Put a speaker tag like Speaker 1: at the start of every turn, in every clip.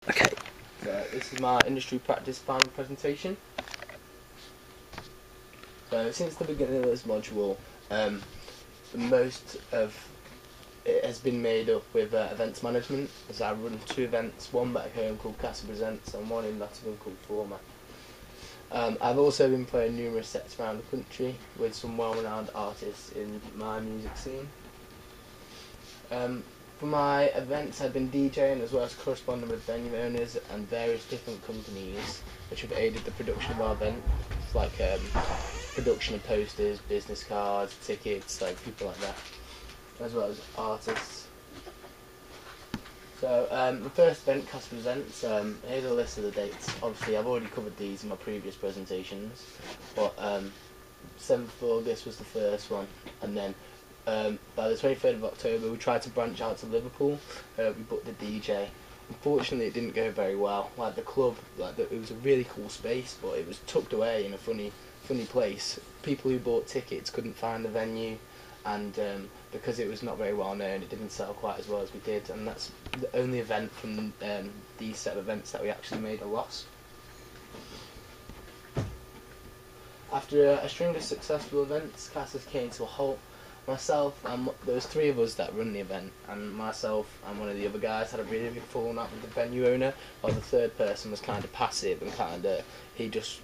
Speaker 1: Okay, so this is my industry practice final presentation. So since the beginning of this module, most of it has been made up with events management, as I run 2 events, one back home called Casa Presents and one in Nottingham called Format. I've also been playing numerous sets around the country with some well-renowned artists in my music scene. For my events, I've been DJing as well as corresponding with venue owners and various different companies which have aided the production of our event, like production of posters, business cards, tickets, like people like that, as well as artists. So the first event, Casa Presents, here's a list of the dates. Obviously I've already covered these in my previous presentations, but 7th of August was the first one, and then by the 23rd of October we tried to branch out to Liverpool. We booked the DJ. Unfortunately it didn't go very well. Like the club, it was a really cool space, but it was tucked away in a funny place. People who bought tickets couldn't find the venue, and because it was not very well known, it didn't sell quite as well as we did, and that's the only event from these set of events that we actually made a loss. After a string of successful events, Casas came to a halt. Myself and there was 3 of us that run the event, and myself and one of the other guys had a really big falling out with the venue owner, while the 3rd person was kind of passive and he just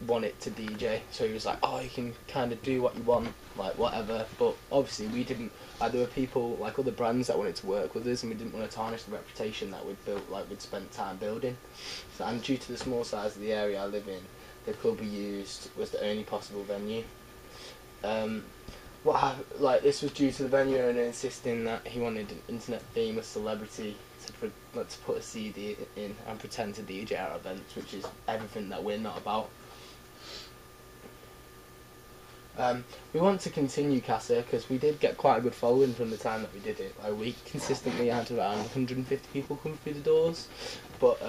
Speaker 1: wanted to DJ, so he was like, oh, you can kind of do what you want, like whatever, but obviously we didn't, there were people like other brands that wanted to work with us, and we didn't want to tarnish the reputation that we'd built, like we'd spent time building. So, and due to the small size of the area I live in, the club we used was the only possible venue. This was due to the venue owner insisting that he wanted an internet famous celebrity to put a CD in and pretend to DJ our events, which is everything that we're not about. We want to continue Casa because we did get quite a good following from the time that we did it. Like, we consistently had around 150 people come through the doors, but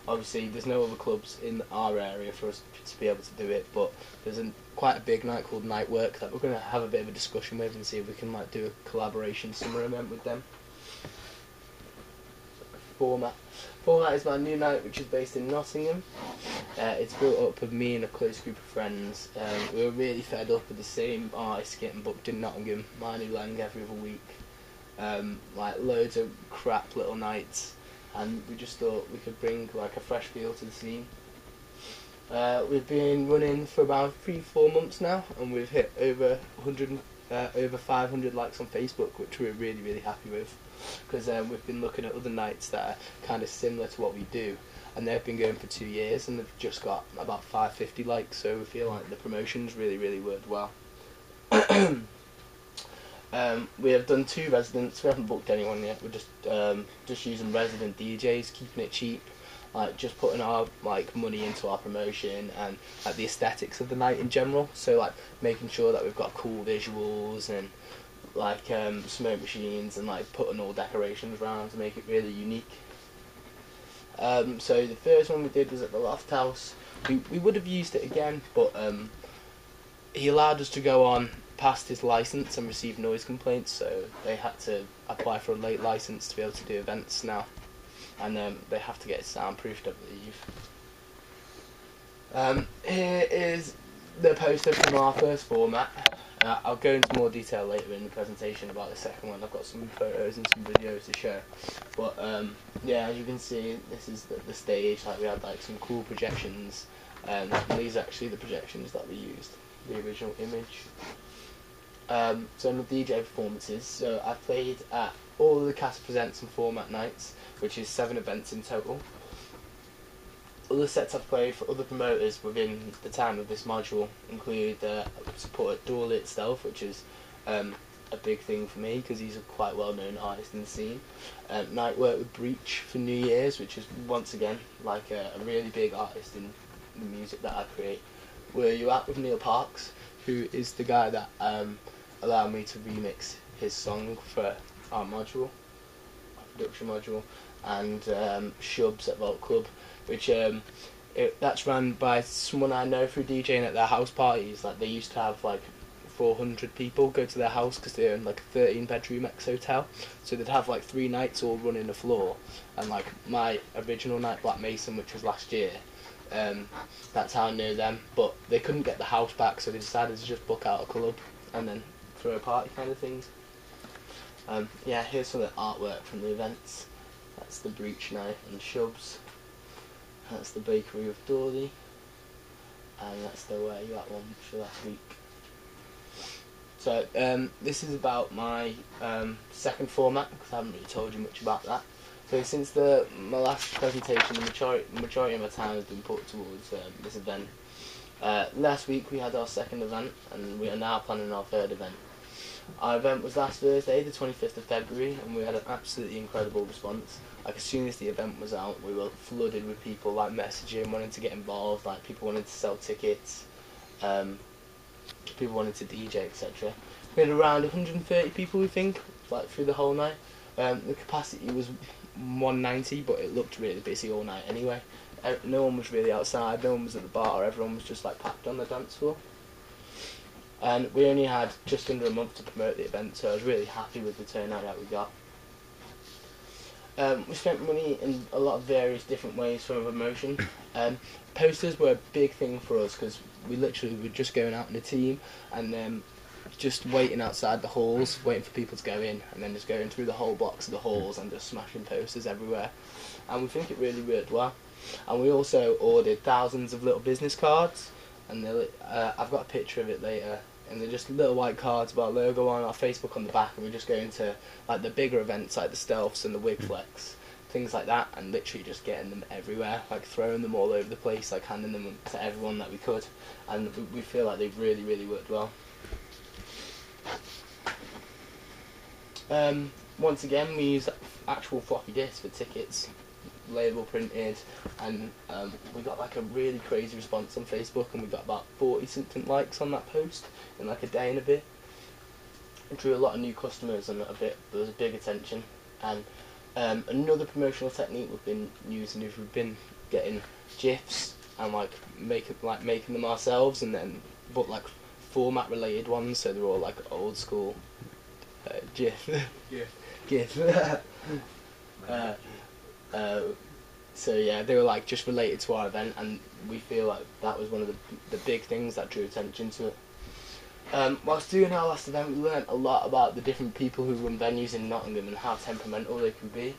Speaker 1: obviously there's no other clubs in our area for us to be able to do it, but there's quite a big night called Night Work that we're going to have a bit of a discussion with and see if we can do a collaboration summer event with them. Format is my new night, which is based in Nottingham. It's built up of me and a close group of friends. We were really fed up with the same artists getting booked in Nottingham, Manu Lang every other week, loads of crap little nights, and we just thought we could bring a fresh feel to the scene. We've been running for about 3-4 months now, and we've hit over 500 likes on Facebook, which we're really happy with, because we've been looking at other nights that are kind of similar to what we do, and they've been going for 2 years and they've just got about 550 likes, so we feel like the promotion's really worked well. We have done 2 residents. We haven't booked anyone yet. We're just using resident DJs, keeping it cheap, just putting our money into our promotion and the aesthetics of the night in general. So making sure that we've got cool visuals and smoke machines and putting all decorations around to make it really unique. So the first one we did was at the Loft House. We would have used it again, but he allowed us to go on past his license and receive noise complaints, so they had to apply for a late license to be able to do events now, and they have to get it soundproofed, I believe. Here is the poster from our first format. I'll go into more detail later in the presentation about the second one. I've got some photos and some videos to show, but yeah, as you can see, this is the stage. We had some cool projections, and these are actually the projections that we used, the original image. So in the DJ performances, so I played at all of the Casa Presents and Format nights, which is 7 events in total. Other sets I've played for other promoters within the time of this module include support Dawley itself, which is a big thing for me because he's a quite well-known artist in the scene. Night Work with Breach for New Year's, which is once again a really big artist in the music that I create. Where You At with Neil Parks, who is the guy that allowed me to remix his song for our module, our production module, and Shubs at Vault Club, which that's run by someone I know through DJing at their house parties. They used to have 400 people go to their house because they own like a 13-bedroom ex-hotel. So they'd have like 3 nights all running the floor. And like my original night, Black Mason, which was last year, that's how I knew them. But they couldn't get the house back, so they decided to just book out a club and then throw a party kind of thing. Yeah, here's some of the artwork from the events. That's the breech knife and shoves. That's the bakery of Dorley. And that's the Where You At one for last week. So this is about my second format, because I haven't really told you much about that. So since my last presentation, the majority of my time has been put towards this event. Last week we had our second event, and we are now planning our third event. Our event was last Thursday, the 25th of February, and we had an absolutely incredible response. Like, as soon as the event was out, we were flooded with people like messaging, wanting to get involved, like people wanted to sell tickets, people wanted to DJ, etc. We had around 130 people, we think, like through the whole night. The capacity was 190, but it looked really busy all night anyway. No one was really outside, no one was at the bar, everyone was just like packed on the dance floor. And we only had just under a month to promote the event, so I was really happy with the turnout that we got. We spent money in a lot of various different ways for promotion. Posters were a big thing for us, because we literally were just going out in a team and just waiting outside the halls, waiting for people to go in, and then just going through the whole box of the halls and just smashing posters everywhere. And we think it really worked well. And we also ordered thousands of little business cards, and I've got a picture of it later. And they're just little white cards with our logo on, our Facebook on the back, and we just go into like the bigger events like the Stealths and the Wig Flex, things like that, and literally just getting them everywhere, like throwing them all over the place, like handing them to everyone that we could, and we feel like they've really, really worked well. Once again, we use actual floppy disks for tickets, label printed, and we got like a really crazy response on Facebook, and we got about 40 something likes on that post in like a day and a bit. It drew a lot of new customers, and there was a big attention. And another promotional technique we've been using is we've been getting GIFs and like making them ourselves, and then but like format related ones, so they're all like old school GIF. GIF. So yeah, they were like just related to our event, and we feel like that was one of the big things that drew attention to it. Whilst doing our last event, we learnt a lot about the different people who run venues in Nottingham and how temperamental they can be.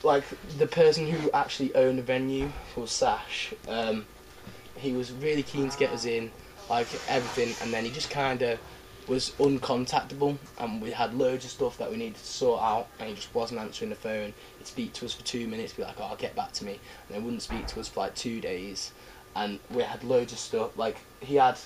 Speaker 1: Like the person who actually owned the venue was Sash. He was really keen to get us in, like everything, and then he just kind of was uncontactable, and we had loads of stuff that we needed to sort out, and he just wasn't answering the phone. He'd speak to us for 2 minutes, be like, "Oh, I'll get back to me," and then wouldn't speak to us for like 2 days. And we had loads of stuff, like he had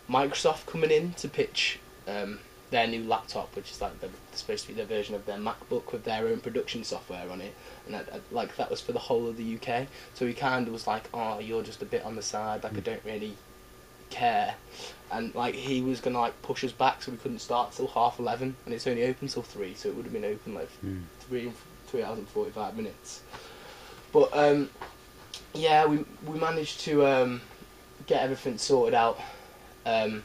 Speaker 1: Microsoft coming in to pitch their new laptop, which is like supposed to be their version of their MacBook with their own production software on it, and that was for the whole of the UK. So he kind of was like, "Oh, you're just a bit on the side, like I don't really care," and like he was gonna like push us back, so we couldn't start till 11:30, and it's only open till 3, so it would have been open like 3 hours and 45 minutes. But yeah, we managed to get everything sorted out in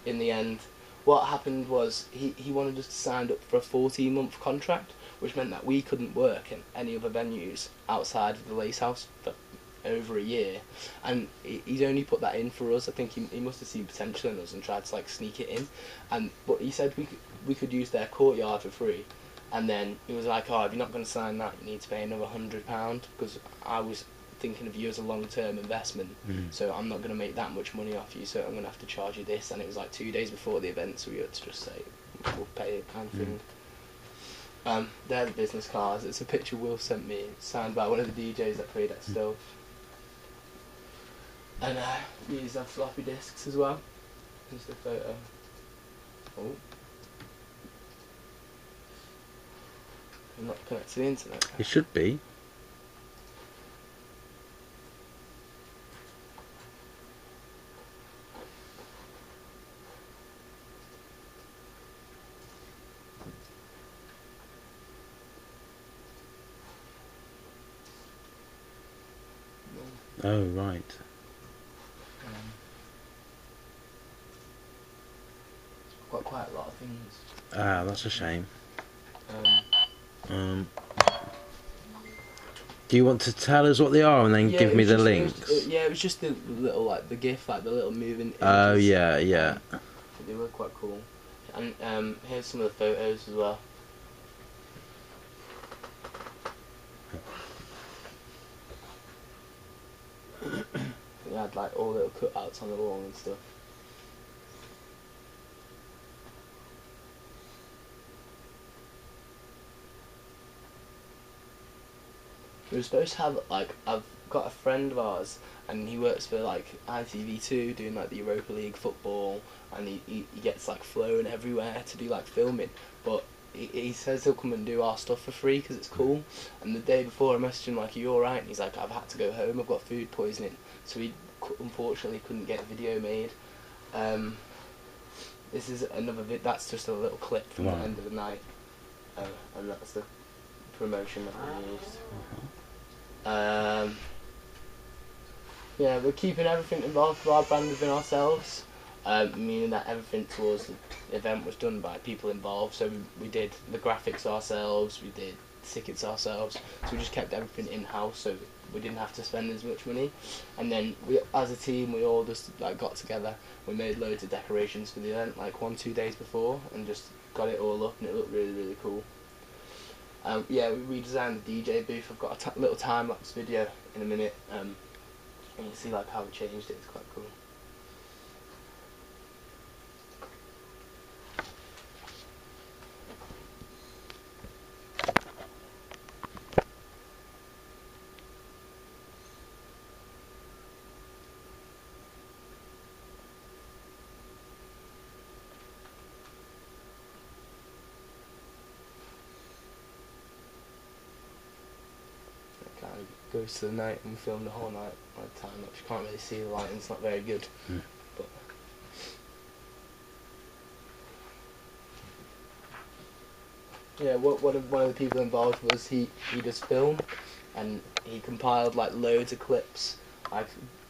Speaker 1: the end. What happened was he wanted us to sign up for a 14-month contract, which meant that we couldn't work in any other venues outside of the Lace House for over a year, and he's only put that in for us. I think he must have seen potential in us and tried to like sneak it in, but he said we could use their courtyard for free, and then he was like, "Oh, if you're not going to sign that, you need to pay another £100, because I was thinking of you as a long-term investment, so I'm not going to make that much money off you, so I'm going to have to charge you this." And it was like 2 days before the event, so we had to just say we'll pay it kind of thing. They're the business cards. It's a picture Will sent me, signed by one of the DJs that played at Stealth. And we use our floppy disks as well. Just a photo. Oh. I'm not connected to the internet.
Speaker 2: It should be. Oh, right.
Speaker 1: things.
Speaker 2: Ah, that's a shame. Do you want to tell us what they are and then
Speaker 1: Yeah,
Speaker 2: give me the
Speaker 1: just,
Speaker 2: links?
Speaker 1: It was just the little, like, the GIF, like the little moving images.
Speaker 2: Oh, yeah, yeah.
Speaker 1: They were quite cool. And here's some of the photos as well. We had like all little cutouts on the wall and stuff. We were supposed to have, like, I've got a friend of ours and he works for like ITV2 doing like the Europa League football, and he gets like flown everywhere to do like filming, but he says he'll come and do our stuff for free because it's cool. And the day before I messaged him like, are you alright? And he's like, I've had to go home, I've got food poisoning. So we unfortunately couldn't get a video made. This is another that's just a little clip from the end of the night, and that's the promotion that we used. Yeah, we're keeping everything involved with our brand within ourselves, meaning that everything towards the event was done by people involved. So we did the graphics ourselves, we did tickets ourselves, so we just kept everything in-house, so we didn't have to spend as much money. And then we, as a team, we all just like got together, we made loads of decorations for the event like 1-2 days before, and just got it all up, and it looked really, really cool. Yeah, we redesigned the DJ booth. I've got a little time-lapse video in a minute, and you see like how we changed it. It's quite cool. Kind of goes to the night, and we film the whole night like time lapse. You can't really see the lighting; it's not very good. But yeah, one of the people involved was he does film, and he compiled like loads of clips like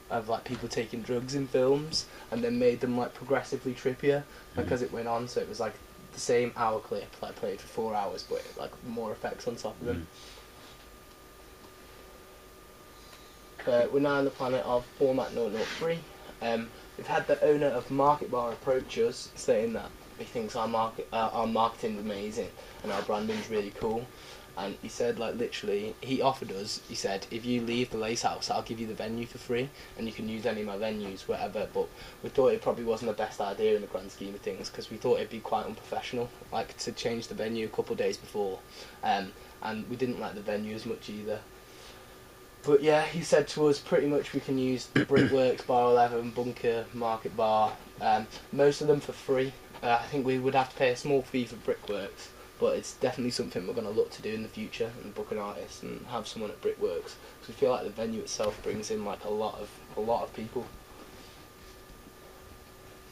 Speaker 1: of like people taking drugs in films, and then made them like progressively trippier like as it went on. So it was like the same hour clip like played for 4 hours, but like more effects on top of them. We're now on the planet of Format 003. We've had the owner of Market Bar approach us, saying that he thinks our marketing's amazing and our branding's really cool. And he said, like, literally, he offered us, he said, if you leave the Lace House, I'll give you the venue for free, and you can use any of my venues, whatever. But we thought it probably wasn't the best idea in the grand scheme of things, because we thought it'd be quite unprofessional, like, to change the venue a couple of days before. And we didn't like the venue as much either. But yeah, he said to us pretty much we can use the Brickworks, Bar 11, Bunker, Market Bar, most of them for free. I think we would have to pay a small fee for Brickworks, but it's definitely something we're going to look to do in the future, and book an artist and have someone at Brickworks, because we feel like the venue itself brings in like a lot of people.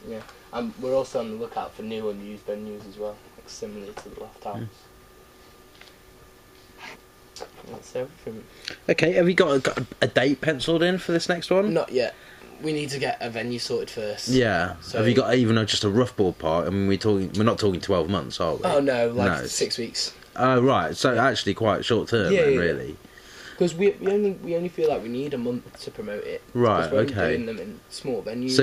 Speaker 1: Yeah, and we're also on the lookout for new and used venues as well, like similar to the Loft House. That's everything.
Speaker 2: Okay, have you got a date penciled in for this next one?
Speaker 1: Not yet. We need to get a venue sorted first.
Speaker 2: Yeah. So have you got even just a rough ballpark? I mean, we're not talking 12 months, are we?
Speaker 1: Oh no, like 6 weeks.
Speaker 2: Oh right, so actually quite short term, then, really.
Speaker 1: Because we only feel like we need a month to promote it.
Speaker 2: Right.
Speaker 1: We're
Speaker 2: Okay.
Speaker 1: doing them in small venues.
Speaker 2: So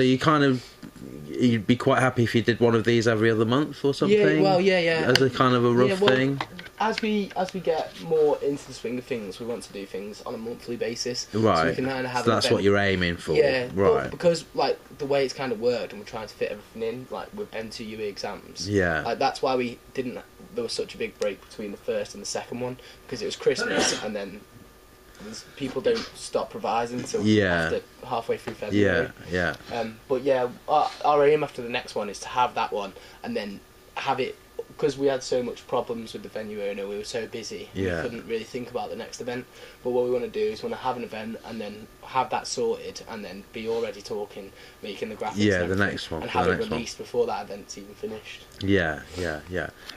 Speaker 2: you'd be quite happy if you did one of these every other month or something.
Speaker 1: Yeah. Well, yeah.
Speaker 2: As a kind of a rough thing.
Speaker 1: As we get more into the swing of things, we want to do things on a monthly basis.
Speaker 2: Right.
Speaker 1: So we can kind of have.
Speaker 2: So that's what you're aiming for.
Speaker 1: Yeah.
Speaker 2: Right.
Speaker 1: Because like the way it's kind of worked, and we're trying to fit everything in, like with N2UE exams.
Speaker 2: Yeah.
Speaker 1: Like that's why we didn't. There was such a big break between the first and the second one, because it was Christmas, and then people don't stop revising until after halfway through February.
Speaker 2: Yeah.
Speaker 1: But yeah, our aim after the next one is to have that one, and then have it, because we had so much problems with the venue owner, we were so busy, we couldn't really think about the next event. But what we want to do is want to have an event and then have that sorted, and then be already talking, making the graphics.
Speaker 2: Yeah, the next one.
Speaker 1: And have it released before that event's even finished.
Speaker 2: Yeah.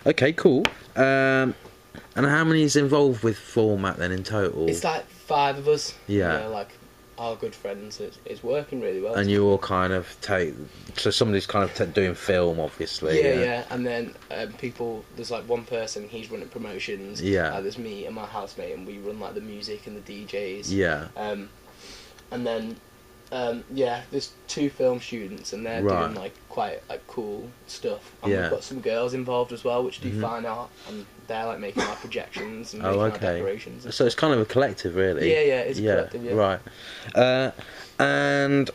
Speaker 2: Okay, cool. And how many is involved with Format then in total?
Speaker 1: It's like 5 of us.
Speaker 2: Yeah.
Speaker 1: Like are good friends. It's working really well.
Speaker 2: And you all kind of so somebody's kind of doing film, obviously.
Speaker 1: Yeah. And then people, there's like one person, he's running promotions.
Speaker 2: Yeah.
Speaker 1: There's me and my housemate, and we run like the music and the DJs.
Speaker 2: Yeah.
Speaker 1: And then there's 2 film students, and they're doing like quite like cool stuff. And we've got some girls involved as well, which do fine art, and they're like making our projections and making our decorations.
Speaker 2: So it's kind of a collective, really.
Speaker 1: Yeah, it's a collective. Yeah.
Speaker 2: Right. And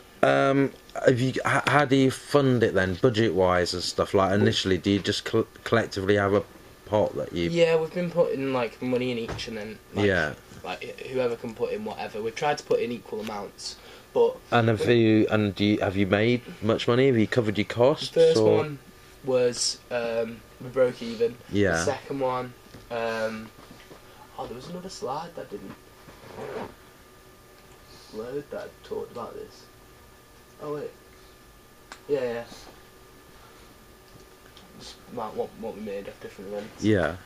Speaker 2: how do you fund it then, budget-wise and stuff? Like initially, do you just collectively have a pot that you?
Speaker 1: Yeah, we've been putting like money in each, and then like whoever can put in whatever. We've tried to put in equal amounts. But
Speaker 2: have you made much money? Have you covered your costs?
Speaker 1: The first one was we broke even.
Speaker 2: Yeah.
Speaker 1: The second one, there was another slide that didn't load that talked about this. Oh wait, yeah. Just like what we made of different events.
Speaker 2: Yeah.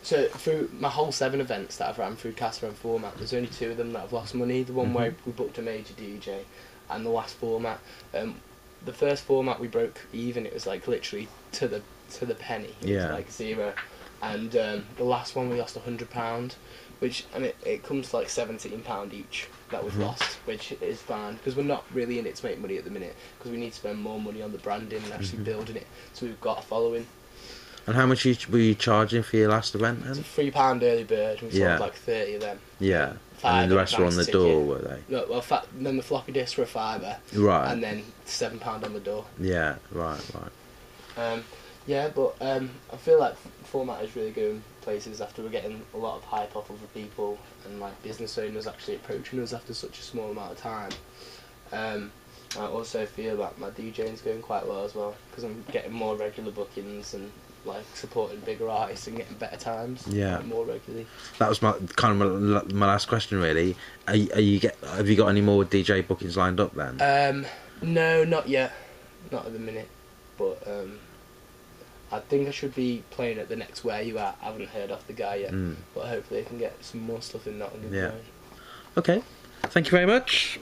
Speaker 1: So through my whole 7 events that I've ran through Casper and format, there's only 2 of them that have lost money. The one where we booked a major DJ, and the last format. The first format we broke even. It was like literally to the penny. It was like 0. And the last one we lost £100, which it comes to like £17 each that we've lost, which is fine because we're not really in it to make money at the minute because we need to spend more money on the branding and actually building it. So we've got a following.
Speaker 2: And how much were you charging for your last event then?
Speaker 1: It's a £3 early bird, and we sold like 30 of them.
Speaker 2: Yeah. And then the rest were on the door, were they?
Speaker 1: No, well, then the floppy disks were £5.
Speaker 2: Right.
Speaker 1: And then £7 on the door.
Speaker 2: Yeah, right.
Speaker 1: But I feel like format is really going places after we're getting a lot of hype off other people and like business owners actually approaching us after such a small amount of time. I also feel like my DJing's going quite well as well because I'm getting more regular bookings and like supporting bigger artists and getting better times.
Speaker 2: Yeah.
Speaker 1: Like, more regularly.
Speaker 2: That was my last question really. Have you got any more DJ bookings lined up then?
Speaker 1: No, not yet. Not at the minute. But I think I should be playing at the next Where You At. I haven't heard off the guy yet. But hopefully I can get some more stuff in that one.
Speaker 2: Yeah. Okay. Thank you very much.